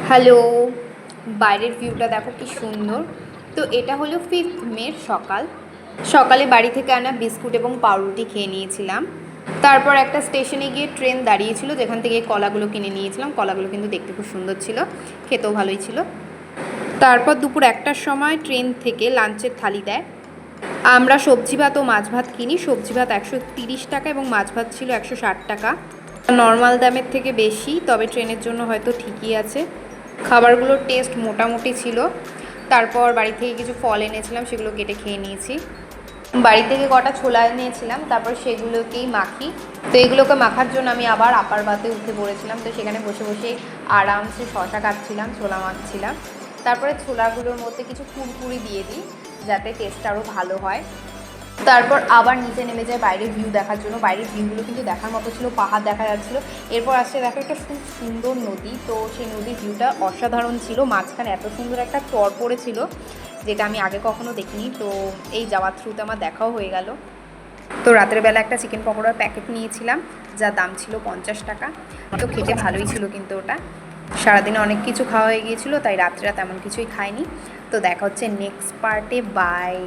Hello, বাইরের ভিউটা দেখো কি সুন্দর। তো এটা হলো 5th মের সকাল। সকালে বাড়ি থেকে আনা বিস্কুট এবং পাউরুটি খেয়ে নিয়েছিলাম। তারপর একটা স্টেশনে গিয়ে ট্রেন দাঁড়িয়েছিল, যেখান থেকে কলাগুলো কিনে নিয়েছিলাম। কলাগুলো কিন্তু দেখতে খুব সুন্দর ছিল, খেতেও ভালোই ছিল। তারপর দুপুর 1টার সময় ট্রেন থেকে লাঞ্চের থালি দেয়। আমরা সবজি ভাত ও মাছ ভাত কিনি। সবজি ভাত 130 টাকা এবং মাছ ভাত ছিল 160 টাকা। নর্মাল দামের থেকে বেশি, তবে ট্রেনের জন্য হয়তো ঠিকই আছে। খাবারগুলোর টেস্ট মোটামুটি ছিল। তারপর বাড়ি থেকে কিছু ফল এনেছিলাম, সেগুলো কেটে খেয়ে নিয়েছি। বাড়ি থেকে কটা ছোলা এনেছিলাম, তারপর সেগুলোকেই মাখি। তো এগুলোকে মাখার জন্য আমি আবার আপার বাতে উঠে পড়েছিলাম। তো সেখানে বসে বসে আরামসে শশা কাটছিলাম, ছোলা মাখছিলাম। তারপরে ছোলাগুলোর মধ্যে কিছু কুরকুরি দিয়ে দিই, যাতে টেস্টটা আরও ভালো হয়। তারপর আবার নিচে নেমে যায় বাইরের ভিউ দেখার জন্য। বাইরের ভিউগুলো কিন্তু দেখার মতো ছিল, পাহাড় দেখা যাচ্ছিলো। এরপর আসছে দেখো একটা খুব সুন্দর নদী। তো সেই নদীর ভিউটা অসাধারণ ছিল। মাঝখানে এত সুন্দর একটা চর পড়েছিল, যেটা আমি আগে কখনো দেখিনি। তো এই যাওয়ার থ্রুতে আমার দেখাও হয়ে গেল। তো রাতের বেলা একটা চিকেন পকোড়ার প্যাকেট নিয়েছিলাম, যার দাম ছিল 50 টাকা। তো খেতে ভালোই ছিল, কিন্তু ওটা সারাদিনে অনেক কিছু খাওয়া হয়ে গিয়েছিলো, তাই রাত্রে তেমন কিছুই খাইনি। তো দেখা হচ্ছে নেক্সট পার্টে। বাই।